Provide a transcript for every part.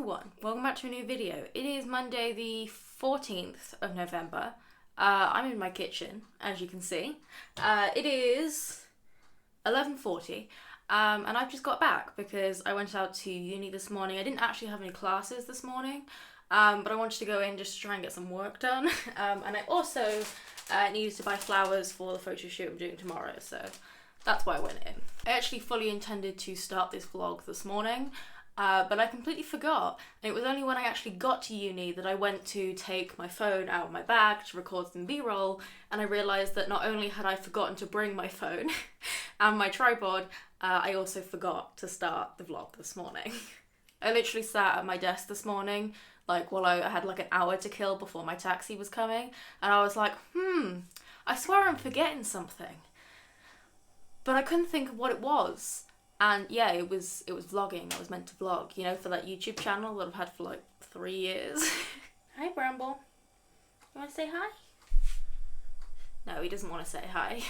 everyone, welcome back to a new video. It is Monday the 14th of November. I'm in my kitchen, as you can see. It is 11:40 and I've just got back because I went out to uni this morning. I didn't actually have any classes this morning, but I wanted to go in just to try and get some work done. And I also needed to buy flowers for the photo shoot I'm doing tomorrow, so that's why I went in. I actually fully intended to start this vlog this morning, but I completely forgot, and it was only when I actually got to uni that I went to take my phone out of my bag to record some B-roll, and I realised that not only had I forgotten to bring my phone and my tripod, I also forgot to start the vlog this morning. I literally sat at my desk this morning, while I had an hour to kill before my taxi was coming, and I was like, I swear I'm forgetting something. But I couldn't think of what it was. And yeah, it was vlogging. I was meant to vlog, for that YouTube channel that I've had for 3 years. Hi, Bramble. You want to say hi? No, he doesn't want to say hi.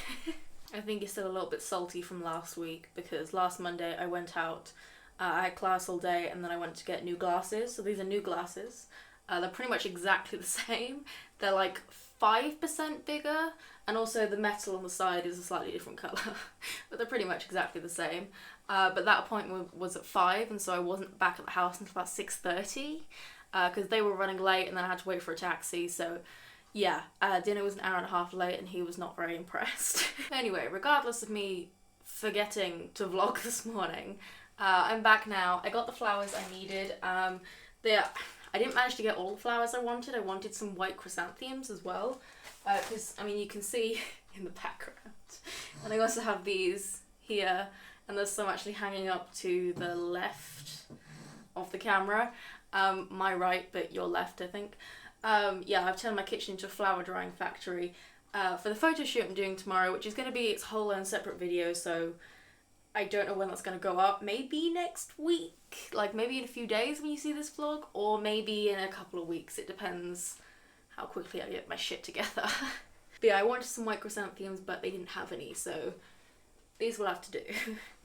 I think he's still a little bit salty from last week because last Monday I went out, I had class all day, and then I went to get new glasses. So these are new glasses. They're pretty much exactly the same. They're 5% bigger, and also the metal on the side is a slightly different colour. But they're pretty much exactly the same. But that appointment was at 5, and so I wasn't back at the house until about 6:30 because they were running late, and then I had to wait for a taxi. So yeah, dinner was an hour and a half late, and he was not very impressed. Anyway, regardless of me forgetting to vlog this morning, I'm back now. I got the flowers I needed. I didn't manage to get all the flowers I wanted. I wanted some white chrysanthemums as well, because you can see in the background. And I also have these here, and there's some actually hanging up to the left of the camera. My right, but your left, I think. Yeah, I've turned my kitchen into a flower drying factory for the photo shoot I'm doing tomorrow, which is going to be its whole own separate video, so I don't know when that's going to go up. Maybe next week, maybe in a few days when you see this vlog, or maybe in a couple of weeks. It depends how quickly I get my shit together. But yeah, I wanted some white chrysanthemums, but they didn't have any, so these will have to do.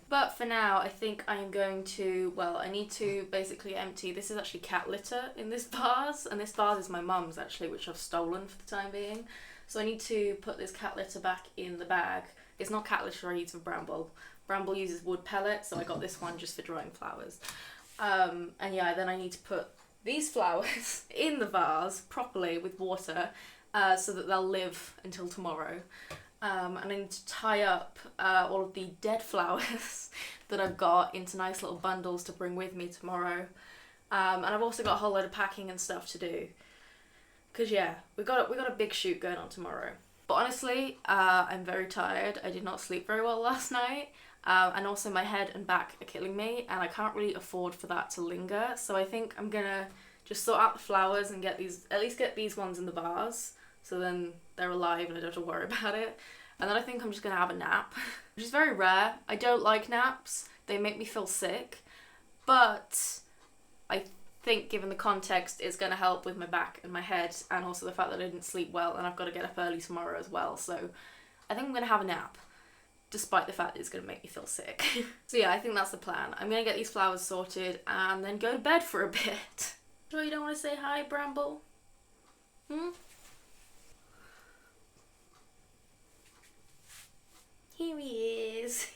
But for now, I think I am going to, I need to basically empty, this is actually cat litter in this vase, and this vase is my mum's actually, which I've stolen for the time being. So I need to put this cat litter back in the bag. It's not cat litter I use for Bramble. Bramble uses wood pellets, so I got this one just for drying flowers. And yeah, then I need to put these flowers in the vase properly with water so that they'll live until tomorrow. And I need to tie up all of the dead flowers that I've got into nice little bundles to bring with me tomorrow. And I've also got a whole load of packing and stuff to do. Because yeah, we got a big shoot going on tomorrow. But honestly, I'm very tired. I did not sleep very well last night. And also my head and back are killing me, and I can't really afford for that to linger. So I think I'm gonna just sort out the flowers and at least get these ones in the vase, so then they're alive and I don't have to worry about it. And then I think I'm just gonna have a nap, which is very rare. I don't like naps. They make me feel sick. But I think given the context, it's gonna help with my back and my head, and also the fact that I didn't sleep well and I've got to get up early tomorrow as well. So I think I'm gonna have a nap, despite the fact that it's going to make me feel sick. So yeah, I think that's the plan. I'm going to get these flowers sorted and then go to bed for a bit. Sure you don't want to say hi, Bramble? Here he is.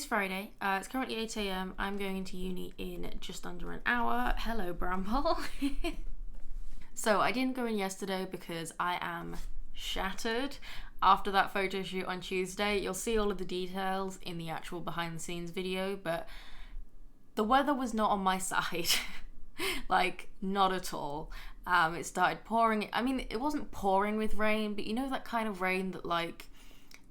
Friday. It's currently 8 AM. I'm going into uni in just under an hour. Hello, Bramble. So I didn't go in yesterday because I am shattered after that photo shoot on Tuesday. You'll see all of the details in the actual behind the scenes video, but the weather was not on my side. Like, not at all. It started pouring. I mean, it wasn't pouring with rain, but you know that kind of rain that, like,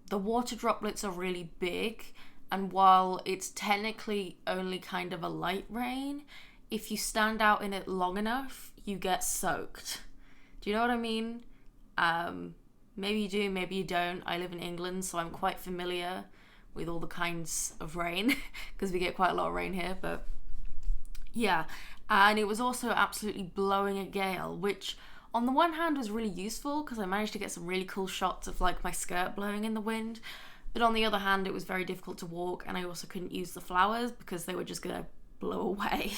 the water droplets are really big, and while it's technically only kind of a light rain, if you stand out in it long enough, you get soaked. Do you know what I mean? Maybe you do, maybe you don't. I live in England, so I'm quite familiar with all the kinds of rain, because we get quite a lot of rain here, but yeah. And it was also absolutely blowing a gale, which on the one hand was really useful because I managed to get some really cool shots of like my skirt blowing in the wind. But on the other hand, it was very difficult to walk, and I also couldn't use the flowers because they were just gonna blow away.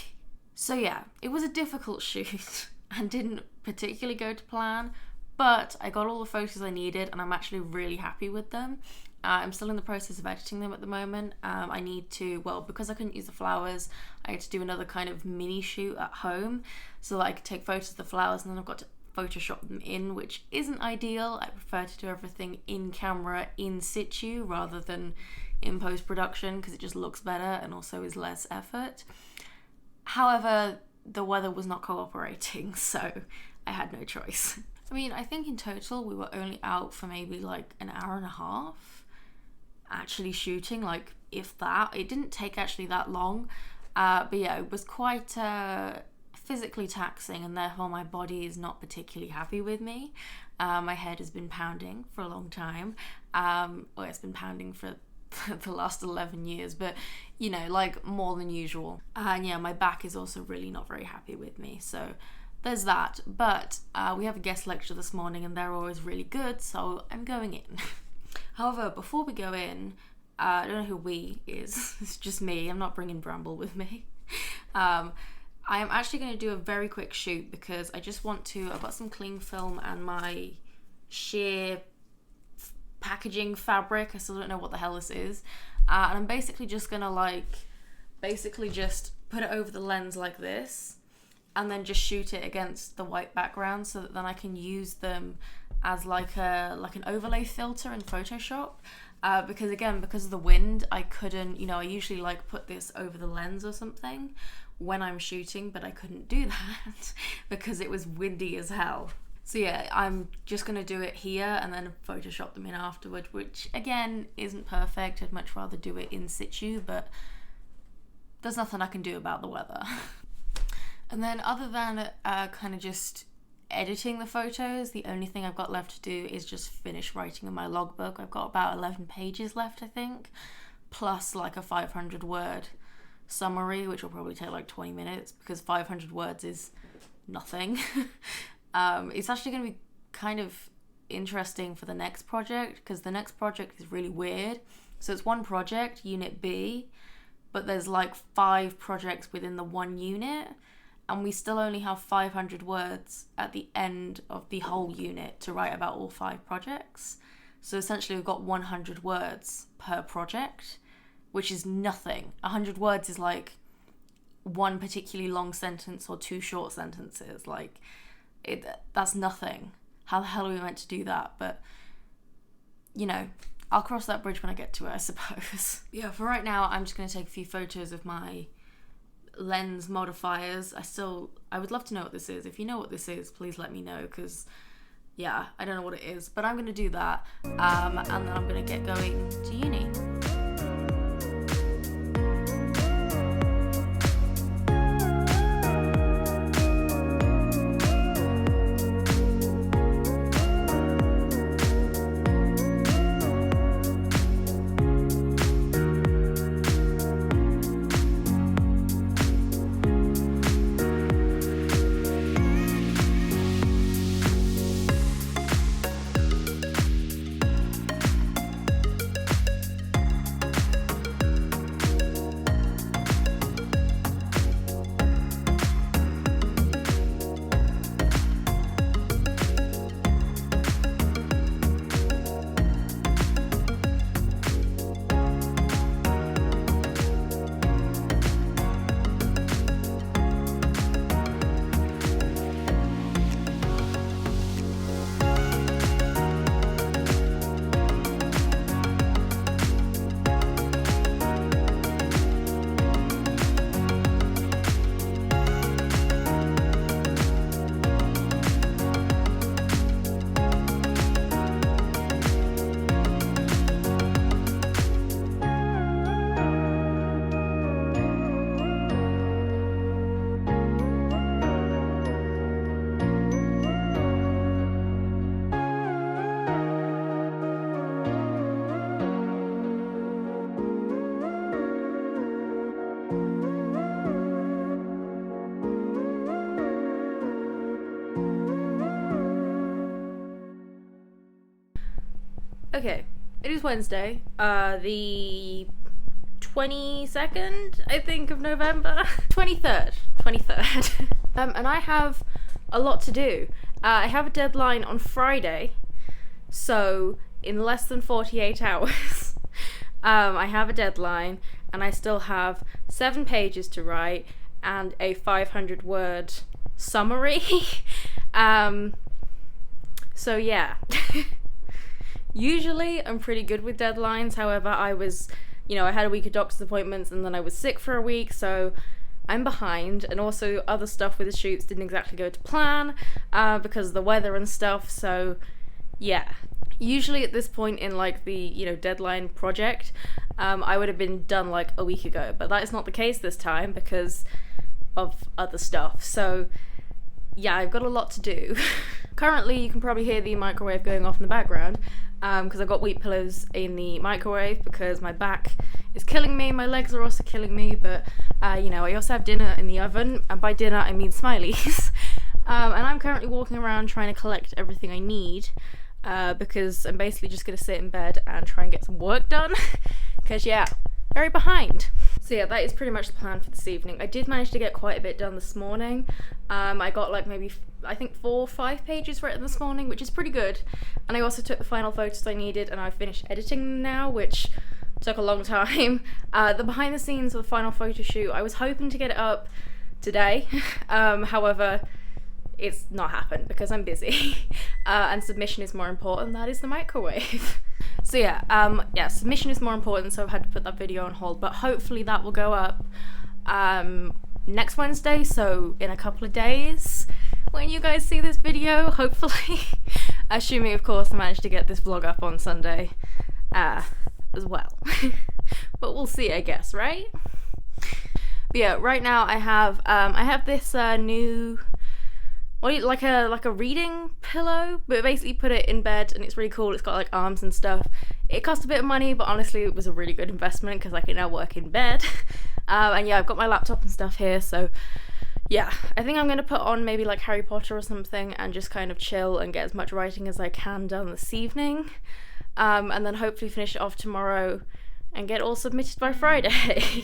So yeah, it was a difficult shoot and didn't particularly go to plan, but I got all the photos I needed and I'm actually really happy with them. I'm still in the process of editing them at the moment. I need to, well, because I couldn't use the flowers, I had to do another kind of mini shoot at home so that I could take photos of the flowers, and then I've got to Photoshop them in, which isn't ideal. I prefer to do everything in camera in situ rather than in post-production because it just looks better and also is less effort. However, the weather was not cooperating, so I had no choice. I mean, I think in total we were only out for maybe like an hour and a half actually shooting, like if that. It didn't take actually that long, but yeah, it was quite physically taxing, and therefore my body is not particularly happy with me. My head has been pounding for a long time. Well, it's been pounding for the last 11 years, but you know, like more than usual. And yeah, my back is also really not very happy with me, so there's that. But we have a guest lecture this morning and they're always really good, so I'm going in. However, before we go in, I don't know who we is, it's just me, I'm not bringing Bramble with me. I am actually going to do a very quick shoot because I just want to, I've got some cling film and my sheer packaging fabric, I still don't know what the hell this is, and I'm basically just going to just put it over the lens like this and then just shoot it against the white background so that then I can use them as like an overlay filter in Photoshop, because again, because of the wind, I couldn't, you know, I usually like put this over the lens or something when I'm shooting, but I couldn't do that because it was windy as hell. So yeah, I'm just gonna do it here and then Photoshop them in afterward, which again isn't perfect. I'd much rather do it in situ, but there's nothing I can do about the weather. And then other than kind of just editing the photos, the only thing I've got left to do is just finish writing in my logbook. I've got about 11 pages left, I think, plus like a 500 word summary, which will probably take like 20 minutes because 500 words is nothing. It's actually going to be kind of interesting for the next project because the next project is really weird. So it's one project, unit B, but there's like 5 projects within the one unit, and we still only have 500 words at the end of the whole unit to write about all 5 projects. So essentially we've got 100 words per project, which is nothing. 100 words is like one particularly long sentence or 2 short sentences. Like, that's nothing. How the hell are we meant to do that? But, you know, I'll cross that bridge when I get to it, I suppose. Yeah, for right now, I'm just going to take a few photos of my lens modifiers. I would love to know what this is. If you know what this is, please let me know, because yeah, I don't know what it is, but I'm going to do that, and then I'm going to get going to uni. Okay, it is Wednesday, the 22nd, I think, of November. 23rd. And I have a lot to do. I have a deadline on Friday, so in less than 48 hours, I have a deadline, and I still have 7 pages to write and a 500-word summary. So yeah. Usually I'm pretty good with deadlines, however, I had a week of doctor's appointments and then I was sick for a week, so I'm behind, and also other stuff with the shoots didn't exactly go to plan because of the weather and stuff, so yeah. Usually at this point in like the deadline project, I would have been done like a week ago, but that is not the case this time because of other stuff, so yeah, I've got a lot to do. Currently you can probably hear the microwave going off in the background, because I've got wheat pillows in the microwave because my back is killing me, my legs are also killing me, but I also have dinner in the oven, and by dinner I mean Smileys. And I'm currently walking around trying to collect everything I need, because I'm basically just going to sit in bed and try and get some work done, because yeah, very behind. So yeah, that is pretty much the plan for this evening. I did manage to get quite a bit done this morning. I got like maybe, I think 4 or 5 pages written this morning, which is pretty good. And I also took the final photos I needed, and I've finished editing them now, which took a long time. The behind the scenes of the final photo shoot, I was hoping to get it up today. However, it's not happened because I'm busy. And submission is more important, that is the microwave. So yeah, submission is more important, so I've had to put that video on hold, but hopefully that will go up next Wednesday, so in a couple of days when you guys see this video, hopefully. Assuming, of course, I managed to get this vlog up on Sunday as well. But we'll see, I guess, right? But yeah, right now I have this new, like a reading pillow, but basically put it in bed and it's really cool. It's got like arms and stuff. It cost a bit of money, but honestly it was a really good investment because I can now work in bed. And yeah, I've got my laptop and stuff here, so yeah, I think I'm going to put on maybe like Harry Potter or something and just kind of chill and get as much writing as I can done this evening, and then hopefully finish it off tomorrow and get it all submitted by Friday.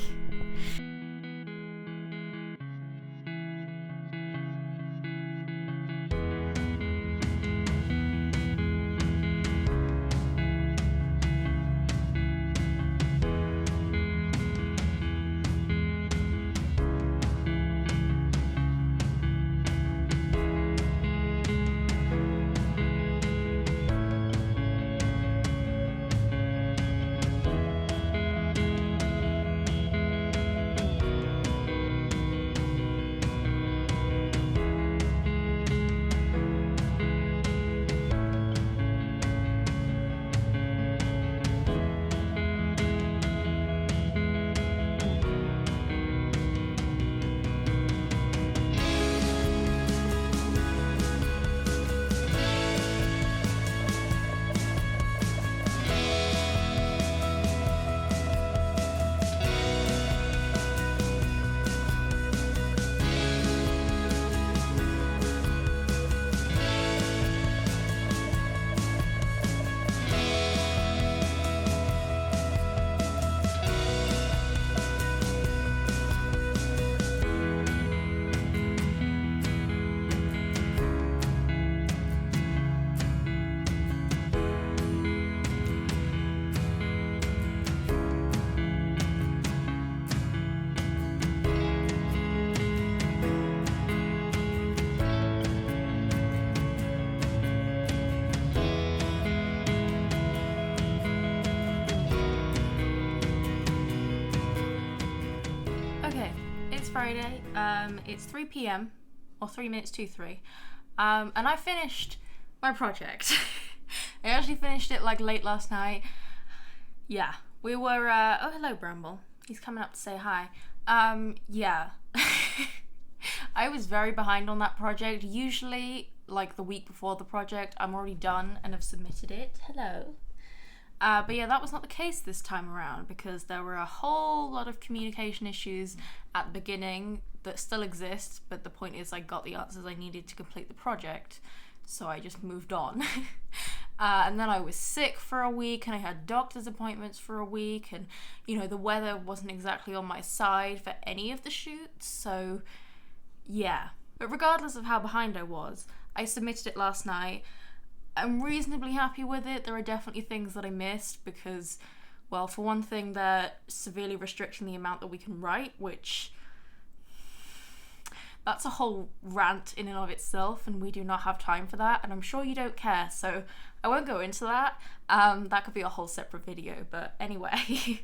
Friday, it's 3 p.m, or 3 minutes to 3, and I finished my project. I actually finished it like late last night. Yeah, we were, oh hello Bramble, he's coming up to say hi. Yeah, I was very behind on that project. Usually, like the week before the project, I'm already done and have submitted it. Hello. But yeah, that was not the case this time around because there were a whole lot of communication issues at the beginning that still exist, but the point is I got the answers I needed to complete the project, so I just moved on. And then I was sick for a week, and I had doctor's appointments for a week, and, you know, the weather wasn't exactly on my side for any of the shoots, so yeah. But regardless of how behind I was, I submitted it last night. I'm reasonably happy with it. There are definitely things that I missed because, well, for one thing, they're severely restricting the amount that we can write, which... that's a whole rant in and of itself, and we do not have time for that, and I'm sure you don't care, so I won't go into that. That could be a whole separate video, but anyway.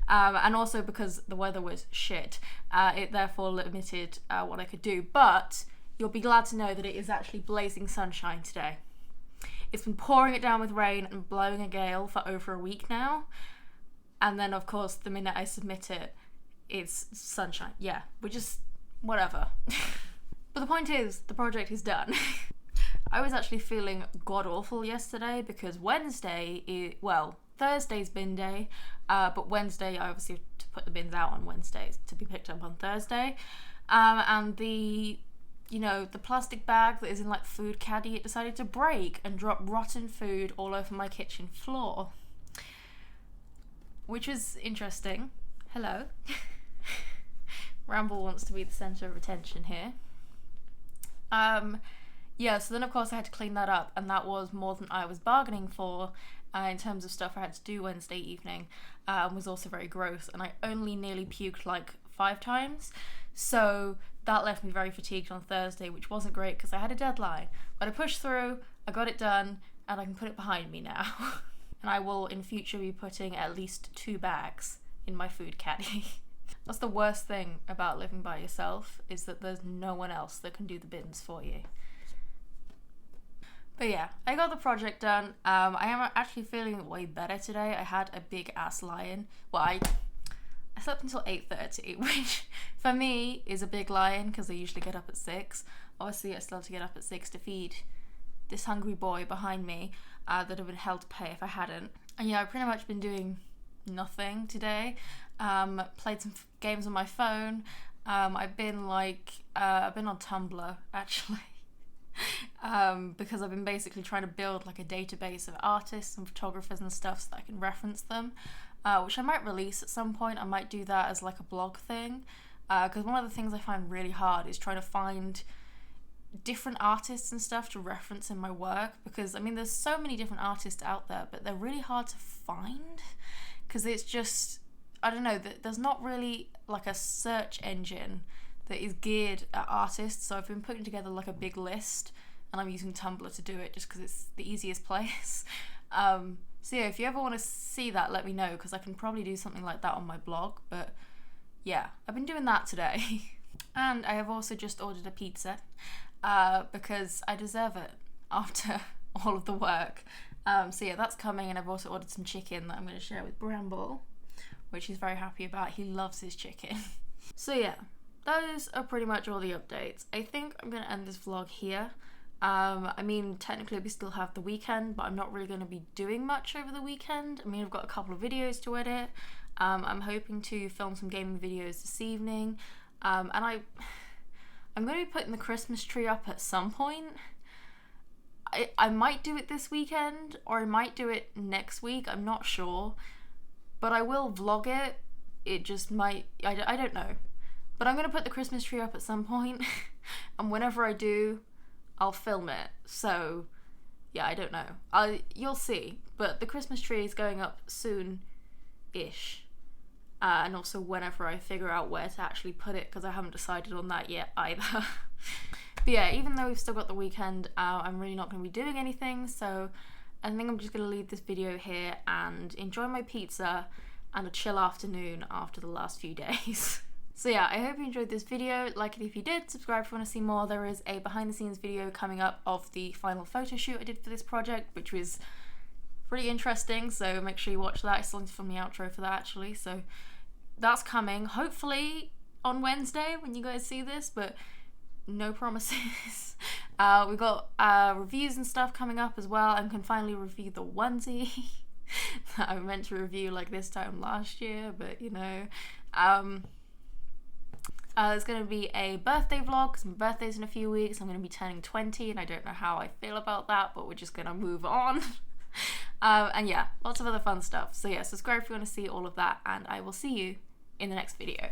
And also because the weather was shit, it therefore limited what I could do, but you'll be glad to know that it is actually blazing sunshine today. It's been pouring it down with rain and blowing a gale for over a week now, and then of course the minute I submit it, it's sunshine. Yeah, we're just... whatever. But the point is, the project is done. I was actually feeling god-awful yesterday because Thursday's bin day, but Wednesday I obviously have to put the bins out on Wednesdays to be picked up on Thursday. And the plastic bag that is in like food caddy, it decided to break and drop rotten food all over my kitchen floor. Which was interesting. Hello. Ramble wants to be the centre of attention here. So then of course I had to clean that up, and that was more than I was bargaining for in terms of stuff I had to do Wednesday evening, was also very gross, and I only nearly puked like 5 times, so that left me very fatigued on Thursday, which wasn't great because I had a deadline, but I pushed through, I got it done, and I can put it behind me now. And I will in future be putting at least 2 bags in my food caddy. That's the worst thing about living by yourself, is that there's no one else that can do the bins for you. But yeah, I got the project done. I am actually feeling way better today. I had a big ass lie-in. Well, I slept until 8:30, which for me is a big lie-in because I usually get up at 6. Obviously, I still have to get up at 6 to feed this hungry boy behind me that would have been hell to pay if I hadn't. And yeah, I've pretty much been doing nothing today. Played some games on my phone. I've been on Tumblr actually, because I've been basically trying to build like a database of artists and photographers and stuff so that I can reference them, which I might release at some point. I might do that as like a blog thing, because one of the things I find really hard is trying to find different artists and stuff to reference in my work, because I mean there's so many different artists out there, but they're really hard to find because it's just, I don't know, there's not really like a search engine that is geared at artists, so I've been putting together like a big list, and I'm using Tumblr to do it just because it's the easiest place. So yeah, if you ever want to see that, let me know, because I can probably do something like that on my blog. But yeah, I've been doing that today. And I have also just ordered a pizza, because I deserve it after all of the work. So yeah, that's coming, and I've also ordered some chicken that I'm going to share with Bramble, which he's very happy about. He loves his chicken. So yeah, those are pretty much all the updates. I think I'm going to end this vlog here. I mean, technically we still have the weekend, but I'm not really going to be doing much over the weekend. I mean, I've got a couple of videos to edit. I'm hoping to film some gaming videos this evening. And I'm going to be putting the Christmas tree up at some point. I might do it this weekend, or I might do it next week, I'm not sure. But I will vlog it. It just might, I don't know. But I'm going to put the Christmas tree up at some point, and whenever I do, I'll film it. So, yeah, I don't know. You'll see. But the Christmas tree is going up soon-ish. And also whenever I figure out where to actually put it, because I haven't decided on that yet either. But yeah, even though we've still got the weekend, I'm really not going to be doing anything, so I think I'm just going to leave this video here and enjoy my pizza and a chill afternoon after the last few days. So yeah, I hope you enjoyed this video. Like it if you did, subscribe if you want to see more. There is a behind the scenes video coming up of the final photo shoot I did for this project, which was pretty interesting, so make sure you watch that. I still need to film the outro for that actually, so that's coming hopefully on Wednesday when you guys see this, but no promises. We've got reviews and stuff coming up as well, and can finally review the onesie that I meant to review like this time last year, but you know. There's going to be a birthday vlog because my birthday's in a few weeks. I'm going to be turning 20 and I don't know how I feel about that, but we're just going to move on. And yeah, lots of other fun stuff. So yeah, subscribe if you want to see all of that, and I will see you in the next video.